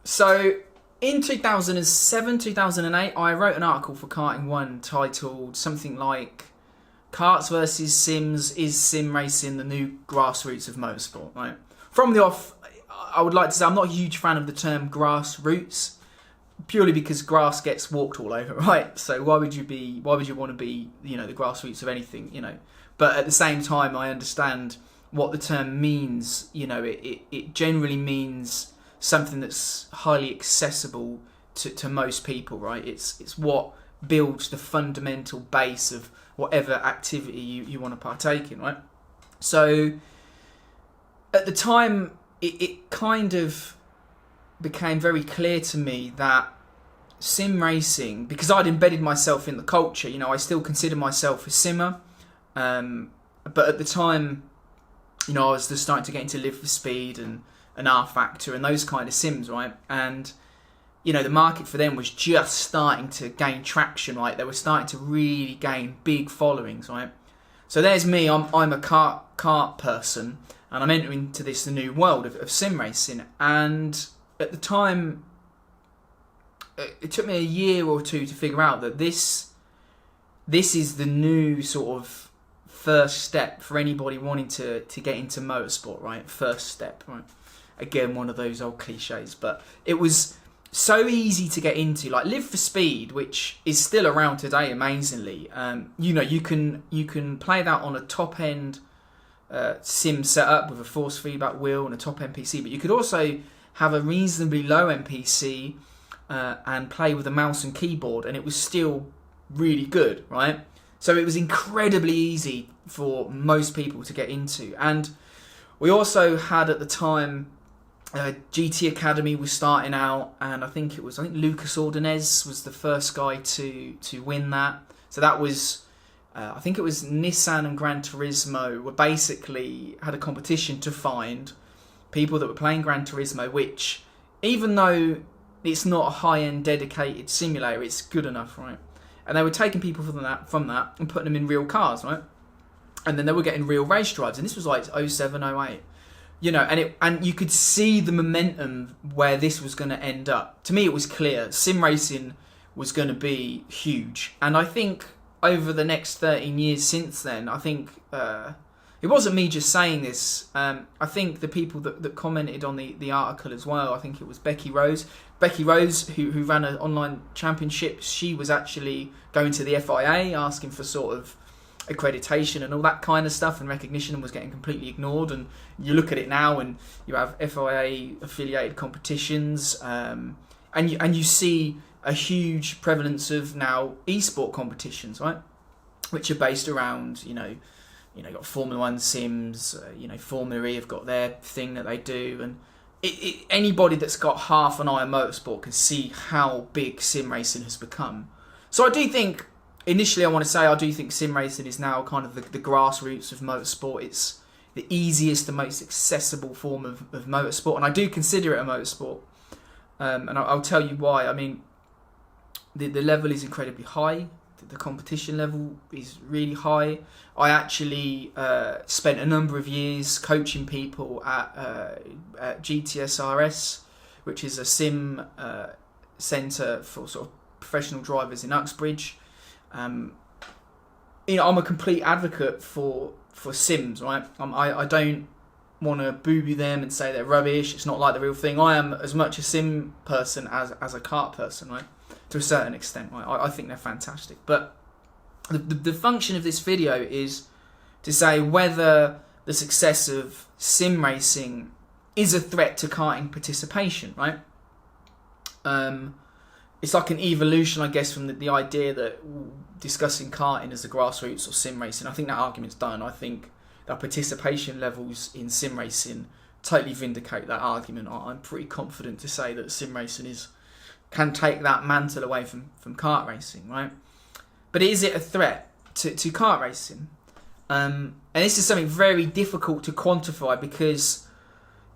So in 2007, 2008, I wrote an article for Karting One titled something like "Karts versus Sims: Is Sim Racing the New Grassroots of Motorsport?" Right. From the off, I would like to say I'm not a huge fan of the term grassroots, purely because grass gets walked all over, right? So why would you want to be, the grassroots of anything, But at the same time, I understand what the term means. It generally means something that's highly accessible to most people, right? It's what builds the fundamental base of whatever activity you want to partake in, right? So at the time, it kind of became very clear to me that sim racing, because I'd embedded myself in the culture, I still consider myself a simmer, but at the time, I was just starting to get into Live for Speed and R Factor and those kind of sims, right? And the market for them was just starting to gain traction, right? They were starting to really gain big followings, right? So there's me, I'm a kart person, and I'm entering into this new world of sim racing. And at the time, it took me a year or two to figure out that this is the new sort of first step for anybody wanting to get into motorsport, right? First step, right? Again, one of those old cliches, but it was so easy to get into. Like Live for Speed, which is still around today, amazingly. You can play that on a top end sim setup with a force feedback wheel and a top end PC, but you could also have a reasonably low end PC and play with a mouse and keyboard, and it was still really good, right? So it was incredibly easy for most people to get into. And we also had at the time GT Academy was starting out, and I think Lucas Ordonez was the first guy to win that. So that was I think it was Nissan and Gran Turismo were basically had a competition to find people that were playing Gran Turismo, which, even though it's not a high-end dedicated simulator, it's good enough, right? And they were taking people from that and putting them in real cars, right? And then they were getting real race drives, and this was like 07, 08. And you could see the momentum where this was going to end up. To me, it was clear. Sim racing was going to be huge. And I think over the next 13 years since then, I think it wasn't me just saying this. I think the people that commented on the article as well, I think it was Becky Rose. Becky Rose, who ran an online championship, she was actually going to the FIA asking for sort of accreditation and all that kind of stuff and recognition, and was getting completely ignored. And you look at it now and you have FIA affiliated competitions, and you see a huge prevalence of now esport competitions, right, which are based around you got Formula One sims, Formula E have got their thing that they do, and anybody that's got half an eye on motorsport can see how big sim racing has become. So I do think, initially I want to say, I do think sim racing is now kind of the grassroots of motorsport. It's the easiest, the most accessible form of motorsport, and I do consider it a motorsport. And I'll tell you why. I mean, the level is incredibly high. The competition level is really high. I actually spent a number of years coaching people at GTSRS, which is a sim centre for sort of professional drivers in Uxbridge. I'm a complete advocate for sims, right? I don't want to booby them and say they're rubbish. It's not like the real thing. I am as much a sim person as a kart person, right? To a certain extent, right? I think they're fantastic. But the function of this video is to say whether the success of sim racing is a threat to karting participation, right? It's like an evolution, I guess, from the idea that discussing karting as the grassroots or sim racing. I think that argument's done. I think that participation levels in sim racing totally vindicate that argument. I'm pretty confident to say that sim racing can take that mantle away from kart racing, right? But is it a threat to kart racing? And this is something very difficult to quantify, because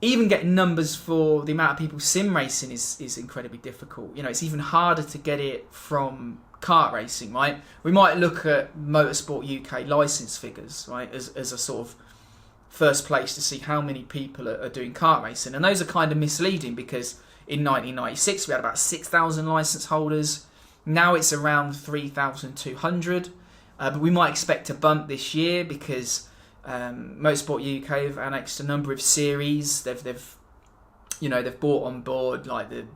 even getting numbers for the amount of people sim racing is incredibly difficult. It's even harder to get it from kart racing, right? We might look at Motorsport UK license figures, right, as a sort of first place to see how many people are doing kart racing. And those are kind of misleading, because In 1996, we had about 6,000 licence holders. Now it's around 3,200. But we might expect a bump this year because Motorsport UK have annexed a number of series. They've brought on board like the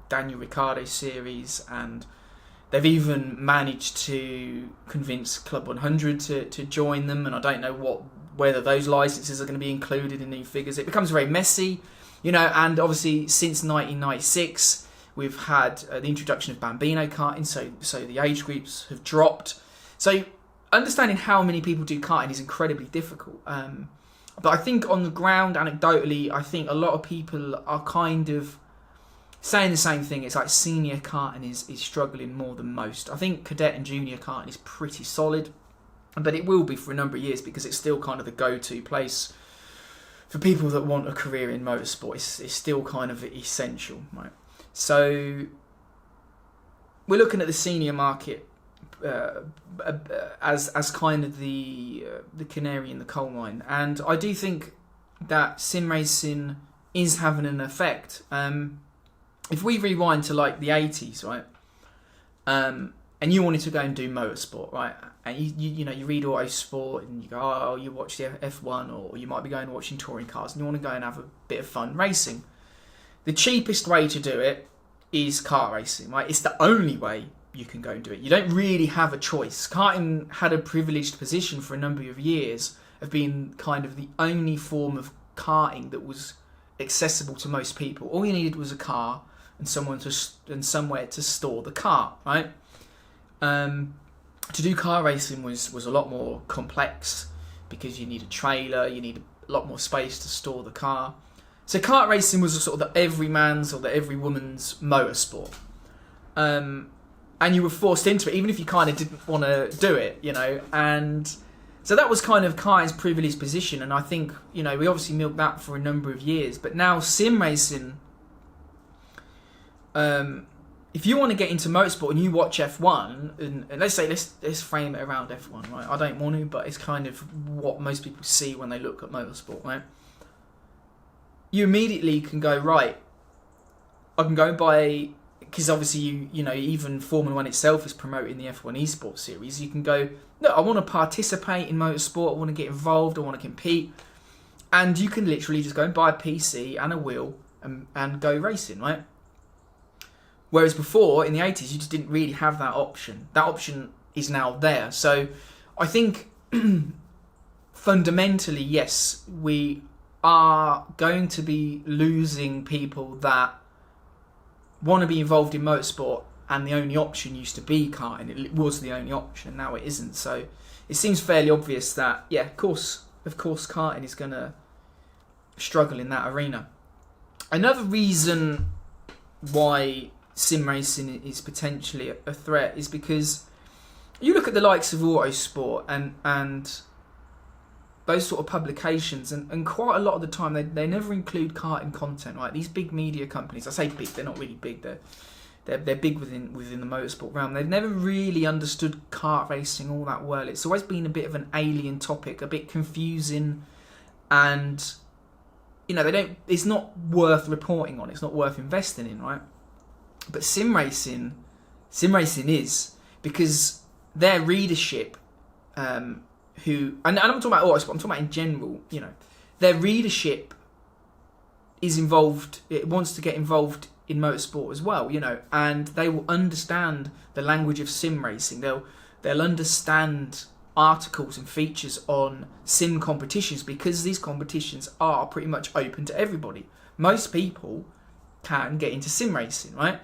Daniel Ricciardo series, and they've even managed to convince Club 100 to join them. And I don't know whether those licenses are going to be included in new figures. It becomes very messy, and obviously since 1996 we've had the introduction of Bambino karting, so the age groups have dropped. So understanding how many people do karting is incredibly difficult. But I think on the ground, anecdotally, I think a lot of people are kind of saying the same thing. It's like senior karting is struggling more than most. I think cadet and junior karting is pretty solid, but it will be for a number of years because it's still kind of the go-to place for people that want a career in motorsport. It's still kind of essential, right? So we're looking at the senior market as kind of the canary in the coal mine, and I do think that sim racing is having an effect. If we rewind to like the 80s, right, and you wanted to go and do motorsport, right, and you read Autosport and you go, oh, you watch the F1, or you might be going and watching touring cars and you want to go and have a bit of fun racing. The cheapest way to do it is kart racing, right? It's the only way you can go and do it. You don't really have a choice. Karting had a privileged position for a number of years of being kind of the only form of karting that was accessible to most people. All you needed was a car and somewhere to store the car, right? To do car racing was a lot more complex because you need a trailer, you need a lot more space to store the car. So kart racing was a sort of the every man's or the every woman's motorsport. And you were forced into it, even if you kind of didn't want to do it, And so that was kind of karting's privileged position. And I think, we obviously milked that for a number of years. But now sim racing, if you want to get into motorsport and you watch F1, and let's frame it around F1, right? I don't want to, but it's kind of what most people see when they look at motorsport, right? You immediately can go, right, I can go buy, because obviously even Formula 1 itself is promoting the F1 esports series. You can go, look, I want to participate in motorsport, I want to get involved, I want to compete, and you can literally just go and buy a PC and a wheel and go racing, right? Whereas before, in the 80s, you just didn't really have that option. That option is now there. So I think fundamentally, yes, we are going to be losing people that want to be involved in motorsport, and the only option used to be karting. It was the only option, now it isn't. So it seems fairly obvious that, yeah, of course karting is going to struggle in that arena. Another reason why sim racing is potentially a threat is because you look at the likes of Autosport and those sort of publications, and quite a lot of the time they never include karting content, right? These big media companies, I say big, they're not really big, they're big within the motorsport realm. They've never really understood kart racing all that well. It's always been a bit of an alien topic, a bit confusing, and it's not worth reporting on, it's not worth investing in, right? But sim racing is, because their readership, and I'm not talking about Autosport, I'm talking about in general, their readership is involved, it wants to get involved in motorsport as well, and they will understand the language of sim racing. They'll understand articles and features on sim competitions, because these competitions are pretty much open to everybody. Most people can get into sim racing, right?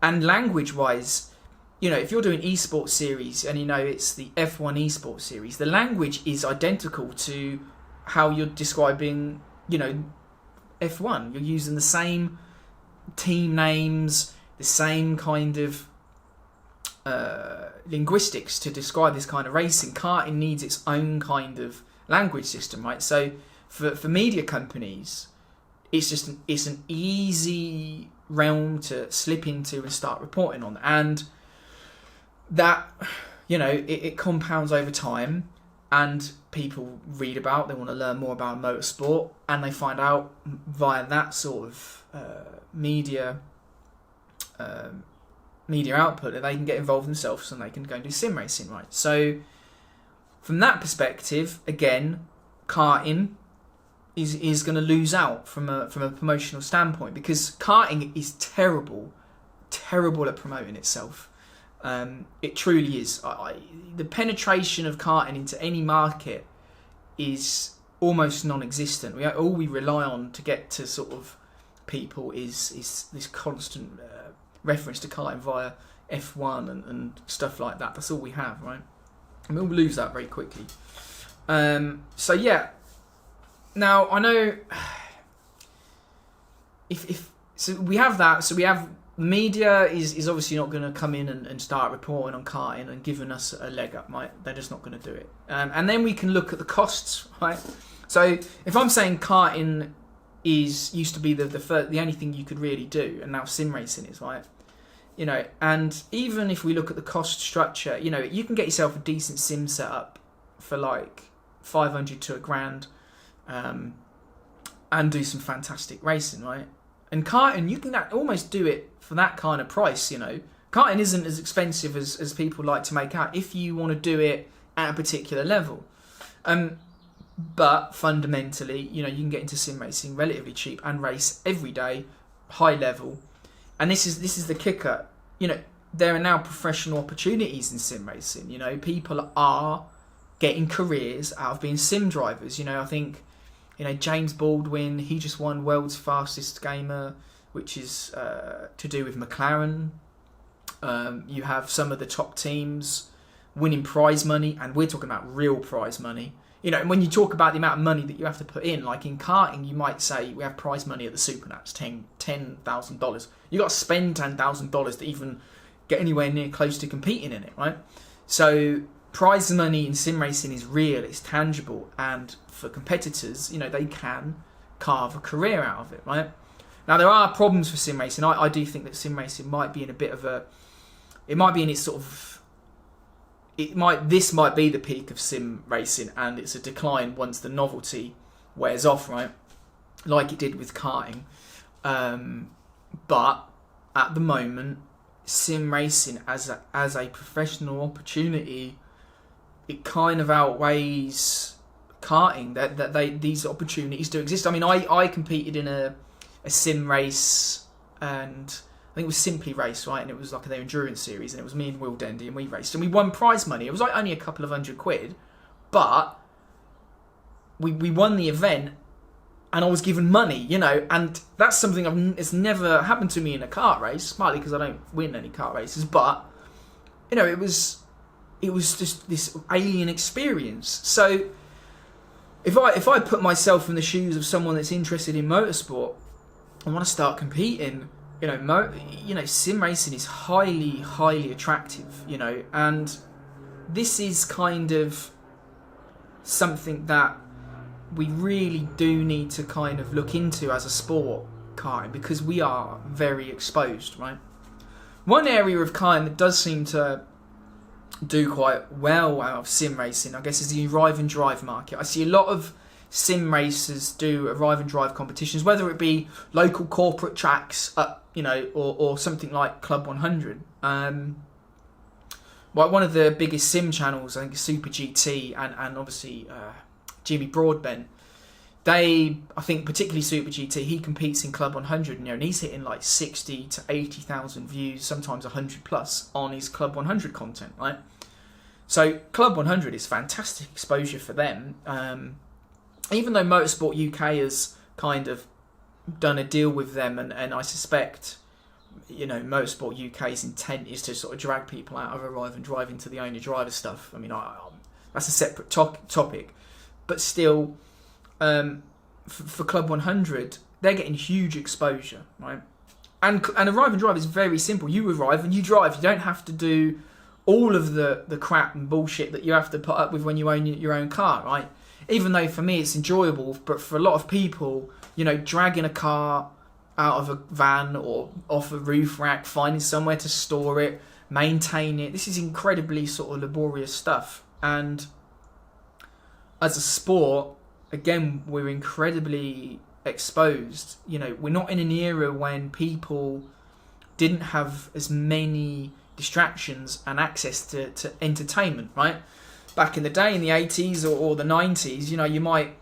And language-wise, if you're doing esports series and it's the F1 esports series, the language is identical to how you're describing, F1. You're using the same team names, the same kind of linguistics to describe this kind of racing. Karting needs its own kind of language system, right? So for media companies, it's an easy realm to slip into and start reporting on, and that it compounds over time. and people read about, they want to learn more about motorsport, and they find out via that sort of media output that they can get involved themselves and they can go and do sim racing, right? So from that perspective, again, karting is going to lose out from a promotional standpoint, because karting is terrible at promoting itself. It truly is. The penetration of karting into any market is almost non-existent. All we rely on to get to sort of people is this constant reference to karting via F1 and stuff like that. That's all we have, right? And we'll lose that very quickly. So yeah. Now I know so we have that. So we have media is obviously not going to come in and start reporting on karting and giving us a leg up, right? They're just not going to do it. And then we can look at the costs, right? So if I'm saying karting used to be the only thing you could really do, and now sim racing is, right? You know, and even if we look at the cost structure, you know, you can get yourself a decent sim setup for like 500 to £1,000, and do some fantastic racing, right? And karting, you can almost do it for that kind of price, you know. Karting isn't as expensive as people like to make out if you want to do it at a particular level. But fundamentally, you know, you can get into sim racing relatively cheap and race every day, high level. And this is the kicker. You know, there are now professional opportunities in sim racing. You know, people are getting careers out of being sim drivers. You know, I think, you know, James Baldwin, he just won World's Fastest Gamer, which is to do with McLaren. You have some of the top teams winning prize money, and we're talking about real prize money. You know, and when you talk about the amount of money that you have to put in, like in karting, you might say we have prize money at the Supernats, $10,000. You got to spend $10,000 to even get anywhere near close to competing in it, right? So prize money in sim racing is real, it's tangible, and for competitors, you know, they can carve a career out of it, right? Now there are problems for sim racing. I do think that sim racing might be in a bit of it might be in its sort of, this might be the peak of sim racing, and it's a decline once the novelty wears off, right? Like it did with karting. But at the moment, sim racing as a professional opportunity, it kind of outweighs karting. That these opportunities do exist. I mean, I competed in a sim race, and I think it was Simply Race, right? And it was like their endurance series, and it was me and Will Dendy, and we raced, and we won prize money. It was like only a couple of £100, but we won the event, and I was given money, you know, and that's something it's never happened to me in a kart race, partly because I don't win any kart races, but you know, it was just this alien experience. So if I put myself in the shoes of someone that's interested in motorsport, I want to start competing. You know, sim racing is highly attractive. You know, and this is kind of something that we really do need to kind of look into as a sport, karting, because we are very exposed, right? One area of karting that does seem to do quite well out of sim racing, I guess, is the arrive and drive market. I see a lot of sim racers do arrive and drive competitions, whether it be local corporate tracks, you know, or something like Club 100. Like one of the biggest sim channels, I think, is Super GT, and obviously Jimmy Broadbent. I think particularly Super GT, he competes in Club 100, you know, and he's hitting like 60 to 80,000 views, sometimes 100 plus on his Club 100 content, right? So Club 100 is fantastic exposure for them. Even though Motorsport UK has kind of done a deal with them, and I suspect, you know, Motorsport UK's intent is to sort of drag people out of arrive and drive into the owner driver stuff. I mean, that's a separate topic, but still, for Club 100, they're getting huge exposure, right? And arrive and drive is very simple. You arrive and you drive. You don't have to do all of the crap and bullshit that you have to put up with when you own your own car, right? Even though for me it's enjoyable, but for a lot of people, you know, dragging a car out of a van or off a roof rack, finding somewhere to store it, maintain it, this is incredibly sort of laborious stuff. And as a sport, again, we're incredibly exposed. You know, we're not in an era when people didn't have as many distractions and access to entertainment, right? Back in the day, in the 80s or the 90s, you know, you might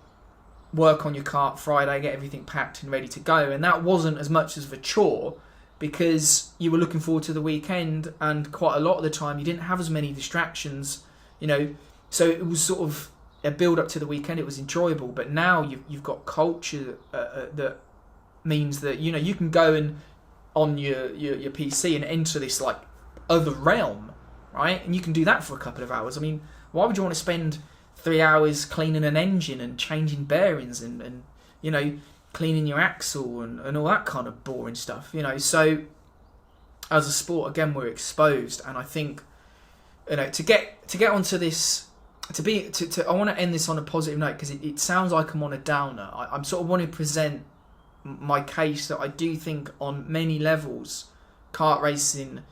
work on your kart Friday, get everything packed and ready to go, and that wasn't as much of a chore because you were looking forward to the weekend, and quite a lot of the time you didn't have as many distractions, you know, so it was sort of a build up to the weekend. It was enjoyable. But now you've got culture that means that, you know, you can go and on your PC and enter this like other realm, right? And you can do that for a couple of hours. I mean, why would you want to spend 3 hours cleaning an engine and changing bearings and you know, cleaning your axle and all that kind of boring stuff, you know? So as a sport, again, we're exposed, and I think, you know, to get onto this, I want to end this on a positive note, because it sounds like I'm on a downer. I'm sort of want to present my case that I do think on many levels kart racing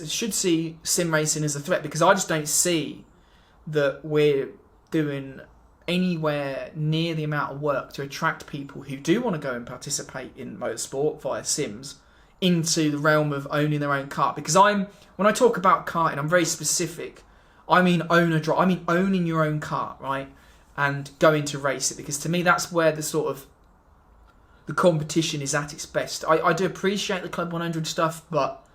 should see sim racing as a threat, because I just don't see that we're doing anywhere near the amount of work to attract people who do want to go and participate in motorsport via sims into the realm of owning their own kart. Because when I talk about karting, I'm very specific. I mean owning your own kart, right? And going to race it, because to me that's where the competition is at its best. I do appreciate the Club 100 stuff, but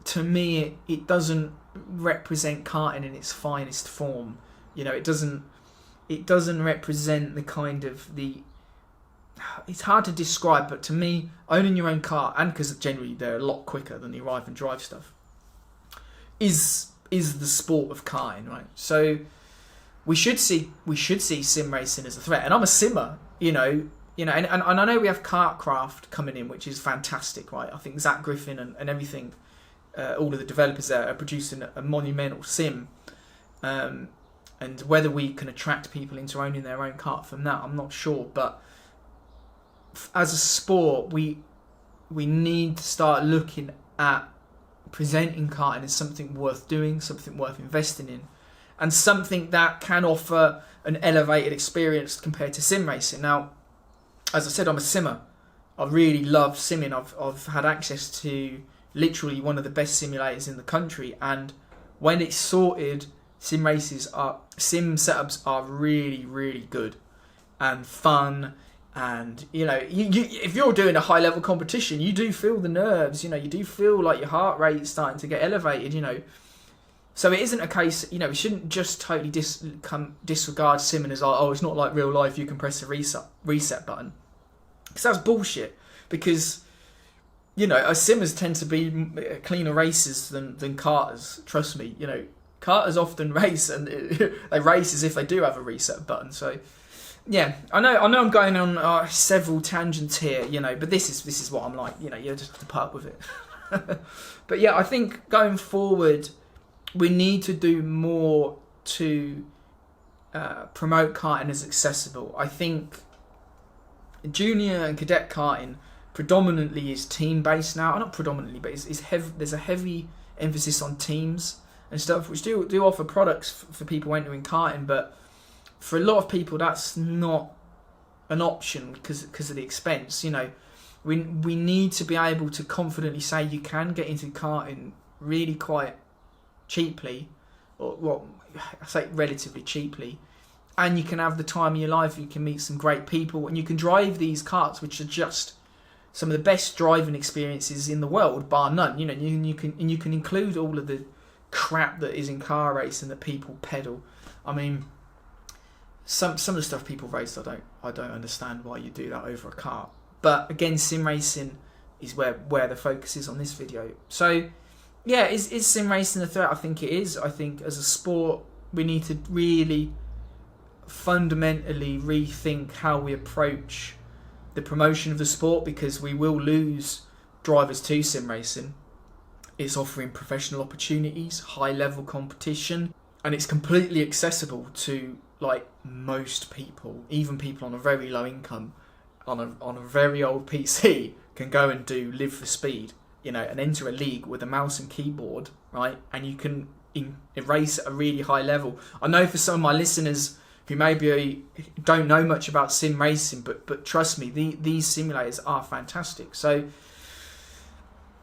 to me it doesn't represent karting in its finest form. You know, it doesn't represent the kind of it's hard to describe, but to me, owning your own car, and because generally they're a lot quicker than the arrive and drive stuff, is the sport of karting, right? So we should see sim racing as a threat, and I'm a simmer, you know, and I know we have Kartcraft coming in, which is fantastic, right? I think Zach Griffin and everything, all of the developers there are producing a monumental sim, and whether we can attract people into owning their own kart from that, I'm not sure, but as a sport, we need to start looking at presenting karting as something worth doing, something worth investing in, and something that can offer an elevated experience compared to sim racing. Now, as I said, I'm a simmer. I really love simming. I've had access to literally one of the best simulators in the country, and when it's sorted, sim setups are really, really good and fun. And, you know, you if you're doing a high level competition, you do feel the nerves, you know, you do feel like your heart rate's starting to get elevated, you know. So it isn't a case, you know, we shouldn't just totally disregard simming as like, oh, it's not like real life, you can press a reset button. Because that's bullshit. Because, you know, simmers tend to be cleaner racers than karters, trust me. You know, karters often race, and they race as if they do have a reset button, so... Yeah, I know I'm going on several tangents here, you know, but this is what I'm like, you know, you just have to put up with it. But yeah, I think going forward, we need to do more to promote karting as accessible. I think junior and cadet karting predominantly is team-based now. Not predominantly, but there's a heavy emphasis on teams and stuff, which do offer products for people entering karting, but for a lot of people, that's not an option because of the expense. You know, we need to be able to confidently say you can get into karting really quite cheaply, or well, I say relatively cheaply, and you can have the time of your life. You can meet some great people, and you can drive these karts, which are just some of the best driving experiences in the world, bar none. You know, you can include all of the crap that is in car racing that people pedal. I mean, some of the stuff people race, I don't understand why you do that over a kart. But again, sim racing is where the focus is on this video. So yeah, is sim racing a threat? I think it is. I think as a sport, we need to really fundamentally rethink how we approach the promotion of the sport, because we will lose drivers to sim racing. It's offering professional opportunities, high level competition, and it's completely accessible to like most people. Even people on a very low income, on a very old PC, can go and do Live for Speed, you know, and enter a league with a mouse and keyboard, right? And you can race at a really high level. I know for some of my listeners who maybe don't know much about sim racing, but trust me, these simulators are fantastic. So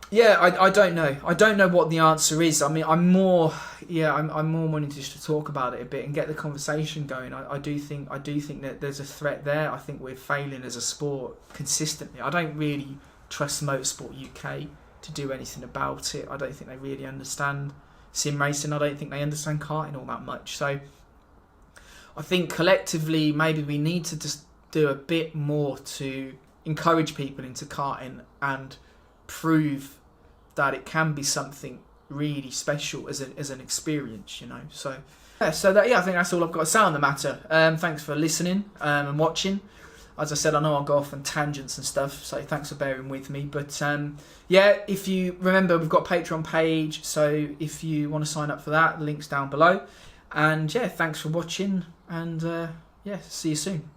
yeah, I don't know. I don't know what the answer is. I mean, I'm more wanting just to talk about it a bit and get the conversation going. I do think that there's a threat there. I think we're failing as a sport consistently. I don't really trust Motorsport UK to do anything about it. I don't think they really understand sim racing. I don't think they understand karting all that much. So I think collectively maybe we need to just do a bit more to encourage people into karting and prove that it can be something really special as an experience, you know. So I think that's all I've got to say on the matter. Thanks for listening and watching. As I said, I know I'll go off on tangents and stuff, so thanks for bearing with me. But if you remember, we've got a Patreon page, so if you want to sign up for that, the link's down below. And yeah, thanks for watching, and see you soon.